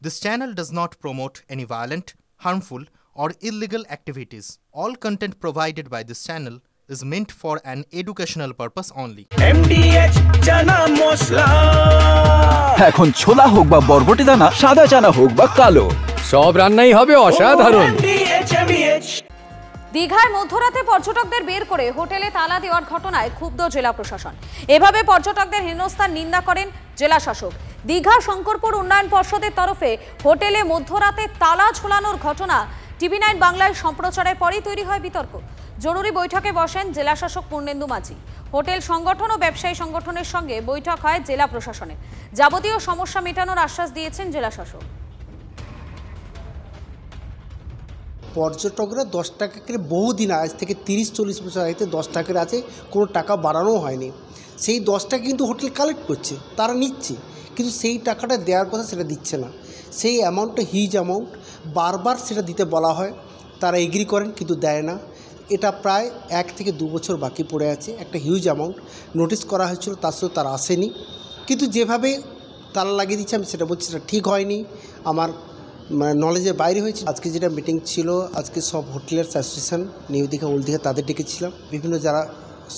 This channel does not promote any violent, harmful, or illegal activities. All content provided by this channel is meant for an educational purpose only. MDH chana masala এখন ছোলা হোক বা বরবটি দানা, সাদা চানা হোক বা কালো, সব রান্নাই হবে অসাধারণ। দীঘায় মধ্যরাতে পর্যটকদের বের করে হোটেলে তালা দেওয়ার ঘটনায় ক্ষুব্ধ জেলা প্রশাসন। এভাবে পর্যটকদের হেনস্থার নিন্দা করেন জেলা শাসক। দীঘা শঙ্করপুর উন্নয়ন পর্ষদের তরফে হোটেলে মধ্যরাতে তালা ঝোলানোর ঘটনা টিভি9 বাংলায় সম্প্রচারের পরেই তৈরি হয় বিতর্ক। জরুরি বৈঠকে বসেন জেলা শাসক পূর্ণেন্দু মাঝি। হোটেল সংগঠন ও ব্যবসায়ী সংগঠনের সঙ্গে বৈঠক হয় জেলা প্রশাসনের। যাবতীয় সমস্যা মেটানোর আশ্বাস দিয়েছেন জেলা শাসক। পর্যটকরা 10 টাকা করে বহুদিন আজ থেকে 30-40 বছর আগে 10 টাকা করে আছে, কোনো টাকা বাড়ানো হয়নি। সেই 10 টাকা কিন্তু হোটেল কালেক্ট করছে, তারা নিচ্ছে, কিন্তু সেই টাকাটা দেওয়ার কথা সেটা দিচ্ছে না। সেই অ্যামাউন্টটা হিউজ অ্যামাউন্ট, বারবার সেটা দিতে বলা হয়, তারা এগ্রি করেন কিন্তু দেয় না। এটা প্রায় 1 থেকে 2 বছর বাকি পড়ে আছে। একটা হিউজ অ্যামাউন্ট নোটিশ করা হয়েছিল, তার সাথে তারা আসেনি। কিন্তু যেভাবে তালা লাগিয়ে দিচ্ছে আমি সেটা বলছি সেটা ঠিক হয়নি, আমার নলেজের বাইরে হয়েছে। আজকে যেটা মিটিং ছিল, আজকে সব হোটেলের association new Digha old Digha তাদের ডেকেছিলাম, বিভিন্ন যারা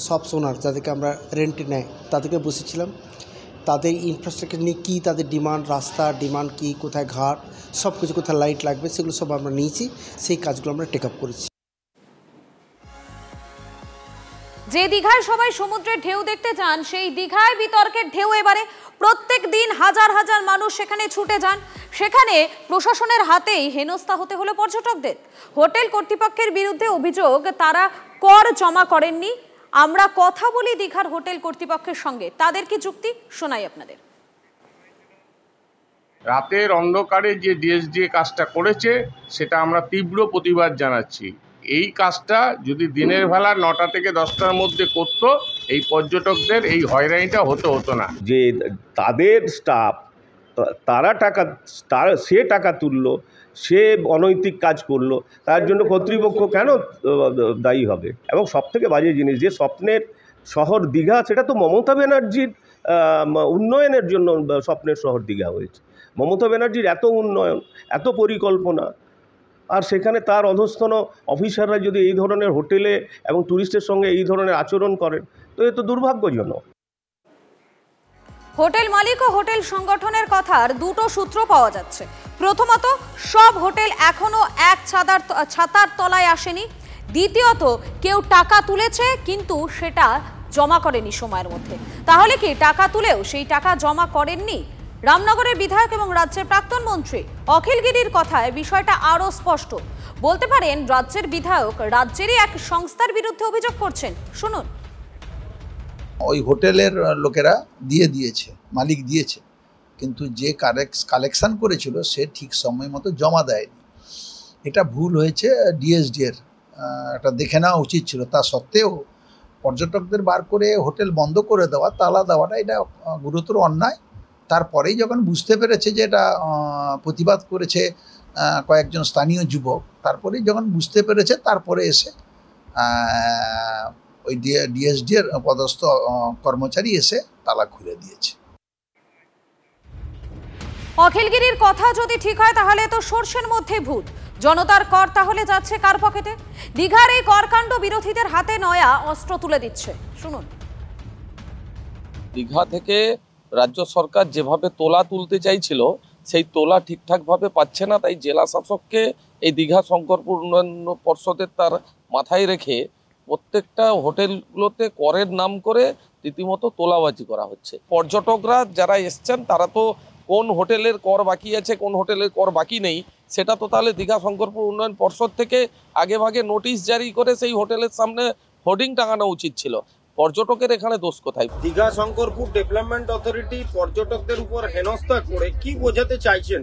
সব ওনার যাদেরকে আমরা রেন্টে নেয় তাদেরকে বসেছিলাম। তাদের ইনফ্রাস্ট্রাকচার নিয়ে কী তাদের ডিমান্ড, রাস্তা ডিমান্ড কী, কোথায় ঘাট, সব কিছু, কোথায় লাইট লাগবে, সেগুলো সব আমরা নিয়েছি। সেই কাজগুলো আমরা টেক আপ করেছি। যে দীঘায় সবাই সমুদ্রের ঢেউ দেখতে যান, সেই দীঘায় বিতর্কের ঢেউ এবারে। প্রত্যেক দিন হাজার হাজার মানুষ সেখানে ছুটে যান। সেখানে প্রশাসনের হাতেই হেনস্থা হতে হলো পর্যটকদের। হোটেল কর্তৃপক্ষের বিরুদ্ধে অভিযোগ তারা কর জমা করেননি। আমরা কথা বলি দীঘার হোটেল কর্তৃপক্ষের সঙ্গে, তাদের কি যুক্তি শোনাই আপনাদের। রাতের অন্ধকারে যে ডিএসডিএ কাজটা করেছে সেটা আমরা তীব্র প্রতিবাদ জানাচ্ছি। এই কাজটা যদি দিনের বেলা 9টা থেকে 10টার মধ্যে করতো, এই পর্যটকদের এই হয়রানিটা হতো না। যে তাদের স্টাফ সে টাকা তুললো, সে অনৈতিক কাজ করলো, তার জন্য কর্তৃপক্ষ কেন দায়ী হবে? এবং সবথেকে বাজে জিনিস, যে স্বপ্নের শহর দীঘা, সেটা তো মমতা ব্যানার্জির উন্নয়নের জন্য স্বপ্নের শহর দীঘা হয়েছে। মমতা ব্যানার্জির এত উন্নয়ন, এত পরিকল্পনা, আর সেখানে তার অধস্তন অফিসাররা যদি এই ধরনের হোটেলে এবং ট্যুরিস্টের সঙ্গে এই ধরনের আচরণ করেন, তো এ তো দুর্ভাগ্যজনক। হোটেল মালিক ও হোটেল সংগঠনের কথার দুটো সূত্র পাওয়া যাচ্ছে। প্রথমত, সব হোটেল এখনো এক ছাতার তলায় আসেনি। দ্বিতীয়ত, কেউ টাকা তুলেছে কিন্তু সেটা জমা করেনি সময়ের মধ্যে। তাহলে কি টাকা তুলেও সেই টাকা জমা করেননি? রামনগরের বিধায়ক এবং রাজ্যের প্রাক্তন মন্ত্রী অখিল গিরির কথায় বিষয়টা আরও স্পষ্ট। বলতে পারেন রাজ্যের বিধায়ক রাজ্যেরই এক সংস্থার বিরুদ্ধে অভিযোগ করছেন। শুনুন। ওই হোটেলের লোকেরা দিয়েছে, মালিক দিয়েছে, কিন্তু যে কালেকশন করেছিল সে ঠিক সময় মতো জমা দেয়নি। এটা ভুল হয়েছে ডিএসডিএর, এটা দেখে নেওয়া উচিত ছিল। তা সত্ত্বেও পর্যটকদের বার করে হোটেল বন্ধ করে দেওয়া, তালা দেওয়াটা এটা গুরুতর অন্যায়। তারপরেই যখন বুঝতে পেরেছে যে এটা প্রতিবাদ করেছে কয়েকজন স্থানীয় যুবক, তারপরেই যখন বুঝতে পেরেছে, তারপরে এসে ওই ডিএসডিএর পদস্থ কর্মচারী এসে তালা খুলে দিয়েছে। অখিলগিরির কথা যদি ঠিক হয় তাহলে তো সরষের মধ্যে ভূত। জনতার কর তাহলে যাচ্ছে কার পকেটে? দীঘার এই করকাণ্ড বিরোধীদের হাতে নয়া অস্ত্র তুলে দিচ্ছে। শুনুন। দীঘা থেকে রাজ্য সরকার যেভাবে তোলা তুলতে চাইছিল, সেই তোলা ঠিকঠাকভাবে পাচ্ছে না। তাই জেলা শাসককে এই দীঘা শঙ্করপুর উন্নয়ন পর্ষদের তার মাথায় রেখে প্রত্যেকটা হোটেলগুলোতে করের নাম করে রীতিমতো তোলাবাজি করা হচ্ছে। পর্যটকরা যারা এসছেন তারা তো কোন হোটেলের কর বাকি আছে, কোন হোটেলের কর বাকি নেই, সেটা তো তাহলে দীঘা শঙ্করপুর উন্নয়ন পর্ষদ থেকে আগেভাগে নোটিশ জারি করে সেই হোটেলের সামনে হোর্ডিং টাঙানো উচিত ছিল। পর্যটকের এখানে দোষ কোথায়? দীঘা শঙ্করপুর ডেভেলপমেন্ট অথরিটি পর্যটকদের উপর হেনস্থা করে কি বোঝাতে চাইছেন?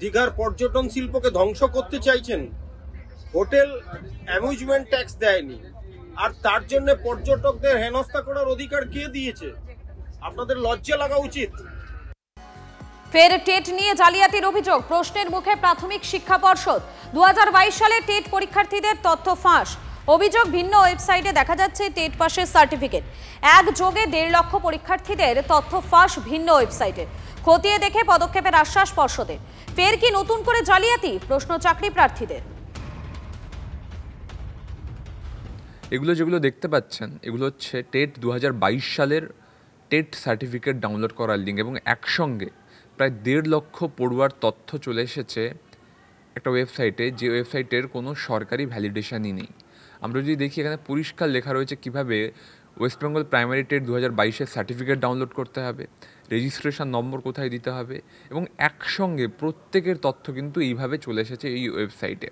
দীঘার পর্যটন শিল্পকে ধ্বংস করতে চাইছেন। হোটেল অ্যামিউজমেন্ট ট্যাক্স দেয়নি, আর তার জন্য পর্যটকদের হেনস্থা করার অধিকার কে দিয়েছে? আপনাদের লজ্জা লাগা উচিত। ফের টেট নিয়ে জালিয়াতির অভিযোগ। প্রশ্নের মুখে প্রাথমিক শিক্ষা পর্ষদ। 2022 সালে টেট পরীক্ষার্থীদের তথ্য ফাঁস। অভিযোগ, ভিন্ন ওয়েবসাইটে দেখা যাচ্ছে টেট পাসের সার্টিফিকেট। একযোগে 1.5 লক্ষ পরীক্ষার্থীদের তথ্য ফাঁস ভিন্ন ওয়েবসাইটে। খতিয়ে দেখে পদক্ষেপের আশ্বাস পর্ষদের। ফের কি নতুন করে জালিয়াতি, প্রশ্ন চাকরি প্রার্থীদের। এগুলো যেগুলো দেখতে পাচ্ছেন এগুলো হচ্ছে টেট 2022 সালের টেট সার্টিফিকেট ডাউনলোড করার লিঙ্ক, এবং একসঙ্গে প্রায় 1.5 লক্ষ পড়ুয়ার তথ্য চলে এসেছে একটা ওয়েবসাইটে, যে ওয়েবসাইটের কোনো সরকারি ভ্যালিডেশনই নেই। আমরা যদি দেখি এখানে পরিষ্কার লেখা রয়েছে কিভাবে ওয়েস্ট বেঙ্গল প্রাইমারি টেট 2022-এর সার্টিফিকেট ডাউনলোড করতে হবে, রেজিস্ট্রেশন নম্বর কোথায় দিতে হবে, এবং একসঙ্গে প্রত্যেকের তথ্য কিন্তু এইভাবে চলে এসেছে এই ওয়েবসাইটে।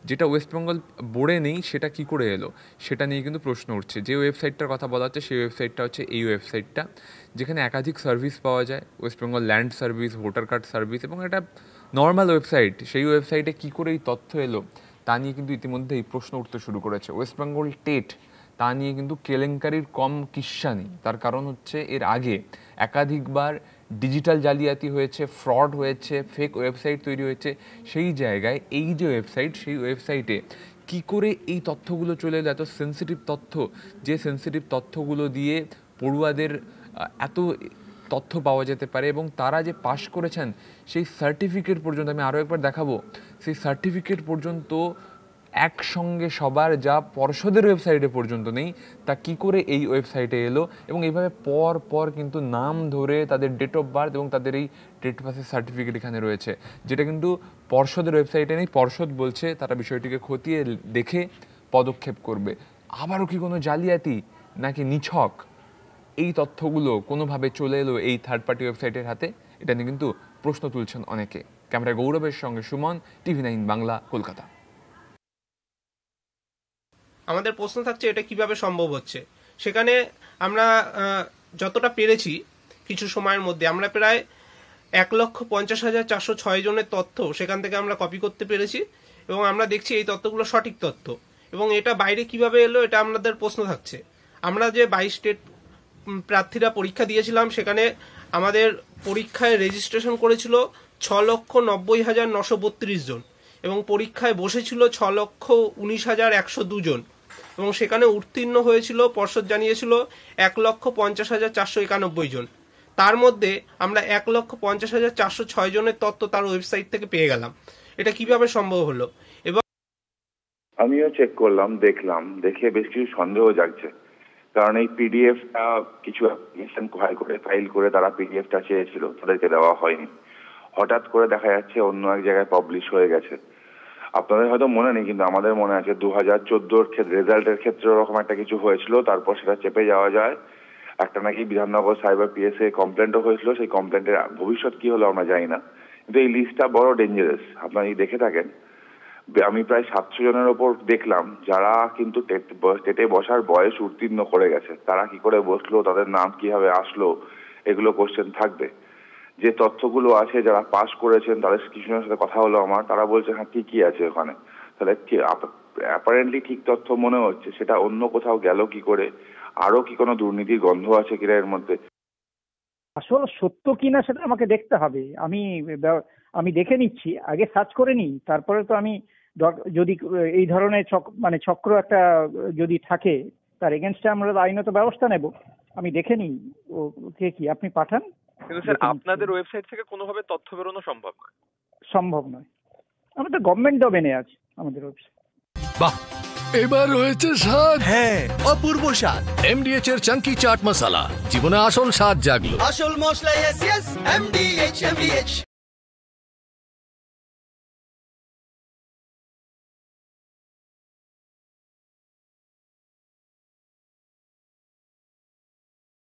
যেটা ওয়েস্ট বেঙ্গল বোর্ডে নেই সেটা কি করে এলো সেটা নিয়ে কিন্তু প্রশ্ন উঠছে। যে ওয়েবসাইটটার কথা বলা হচ্ছে সেই ওয়েবসাইটটা হচ্ছে এই ওয়েবসাইটটা, যেখানে একাধিক সার্ভিস পাওয়া যায়, West Bengal land service, voter card service, এবং এটা নর্মাল ওয়েবসাইট। সেই ওয়েবসাইটে কী করে এই তথ্য এলো তা নিয়ে কিন্তু ইতিমধ্যে এই প্রশ্ন উঠতে শুরু করেছে। ওয়েস্ট বেঙ্গল টেট তা নিয়ে কিন্তু কেলেঙ্কারির কম কিস্সা নেই। তার কারণ হচ্ছে এর আগে একাধিকবার ডিজিটাল জালিয়াতি হয়েছে, ফ্রড হয়েছে, ফেক ওয়েবসাইট তৈরি হয়েছে। সেই জায়গায় এই যে ওয়েবসাইট, সেই ওয়েবসাইটে কি করে এই তথ্যগুলো চলে এলো, এত সেন্সিটিভ তথ্য, যে সেন্সিটিভ তথ্যগুলো দিয়ে পড়ুয়াদের এত তথ্য পাওয়া যেতে পারে, এবং তারা যে পাশ করেছেন সেই সার্টিফিকেট পর্যন্ত, আমি আরও একবার দেখাবো, সেই সার্টিফিকেট পর্যন্ত একসঙ্গে সবার যা পর্ষদের ওয়েবসাইটে পর্যন্ত নেই, তা কি করে এই ওয়েবসাইটে এলো। এবং এইভাবে পর পর কিন্তু নাম ধরে তাদের ডেট অফ বার্থ এবং তাদের এই টেট পাসের সার্টিফিকেট এখানে রয়েছে, যেটা কিন্তু পর্ষদের ওয়েবসাইটে নেই। পর্ষদ বলছে তারা বিষয়টিকে খতিয়ে দেখে পদক্ষেপ করবে। আবারও কি কোনো জালিয়াতি নাকি নিছক এই তথ্যগুলো কোনোভাবে চলে এলো এই থার্ড পার্টি ওয়েবসাইটের হাতে, এটা নিয়ে কিন্তু প্রশ্ন তুলছেন অনেকে। ক্যামেরা গৌরবের সঙ্গে সুমন, TV9 বাংলা, কলকাতা। আমাদের প্রশ্ন থাকছে এটা কিভাবে সম্ভব হচ্ছে। সেখানে আমরা যতটা পেরেছি কিছু সময়ের মধ্যে আমরা প্রায় 1,50,406 জনের তথ্য সেখান থেকে আমরা কপি করতে পেরেছি, এবং আমরা দেখছি এই তথ্যগুলো সঠিক তথ্য। এবং এটা বাইরে কিভাবে এলো এটা আমাদের প্রশ্ন থাকছে। আমরা যে 22 স্টেট প্রার্থীরা পরীক্ষা দিয়েছিলাম, সেখানে আমাদের পরীক্ষায় রেজিস্ট্রেশন করেছিল 6,90,932 জন, এবং পরীক্ষায় বসেছিল 6,19,102 জন, এবং সেখানে উত্তীর্ণ হয়েছিল পর্ষদ জানিয়েছিল 1,50,491 জন। তার মধ্যে আমরা 1,50,406 জনের তথ্য তার ওয়েবসাইট থেকে পেয়ে গেলাম। এটা কিভাবে সম্ভব হলো? এবং আমিও চেক করলাম, দেখে বেশ কিছু সন্দেহ জাগছে। কারণ এই পিডিএফটা কিছু অ্যাপ্লিকেশন ফাইল করে তারা পিডিএফটা চেয়েছিল, তাদেরকে দেওয়া হয়নি। হঠাৎ করে দেখা যাচ্ছে অন্য এক জায়গায় পাবলিশ হয়ে গেছে। আপনাদের হয়তো মনে নেই, কিন্তু আমাদের মনে আছে 2014 রেজাল্টের ক্ষেত্রে ওরকম একটা কিছু হয়েছিল, তারপর সেটা চেপে যাওয়া যায়। একটা নাকি বিধাননগর সাইবার পিএসএ কমপ্লেন্টও হয়েছিল, সেই কমপ্লেন্টের ভবিষ্যৎ কি হলো আমরা জানি না। কিন্তু এই লিস্টটা বড় ডেঞ্জারাস। আপনারা যদি দেখে থাকেন, আমি প্রায় 700 জনের ওপর দেখলাম যারা কিন্তু টেটে বসার বয়স উত্তীর্ণ করে গেছে। তারা কি করে বসলো, তাদের নাম কিভাবে আসলো, এগুলো কোশ্চেন থাকবে। যে তথ্যগুলো আছে যারা পাস করেছেন তাদের কিছুজনের সাথে কথা হলো আমার, তারা বলছে হ্যাঁ ঠিকই আছে ওখানে। তাহলে অ্যাপারেন্টলি ঠিক তথ্য মনে হচ্ছে, সেটা অন্য কোথাও গেল কি করে? আরো কি কোনো দুর্নীতির গন্ধ আছে কিনা এর মধ্যে? আসল সত্য কিনা সেটা আমাকে দেখতে হবে। আমি দেখে নিচ্ছি, আগে সার্চ করে নিই, তারপরে তো আমি যদি এই ধরনের চক্র একটা যদি থাকে তার এগেনস্টে আমরা আইনত ব্যবস্থা নেব। আমি দেখে নিই ও কে কি, আপনি পাঠান। কিন্তু স্যার আপনাদের ওয়েবসাইট থেকে কোনোভাবে তথ্য বেরোনো সম্ভব নয়। আমাদের গভর্নমেন্ট ডোমেনে আছে আমাদের ওয়েবসাইট। বাহ, এবার রয়েছে স্বাদ। হ্যাঁ, অপূর্ব স্বাদ। MDH এর চাঙ্কি চাট মশলা, জীবনে আসল স্বাদ জাগলো। আসল মশলা, MDH।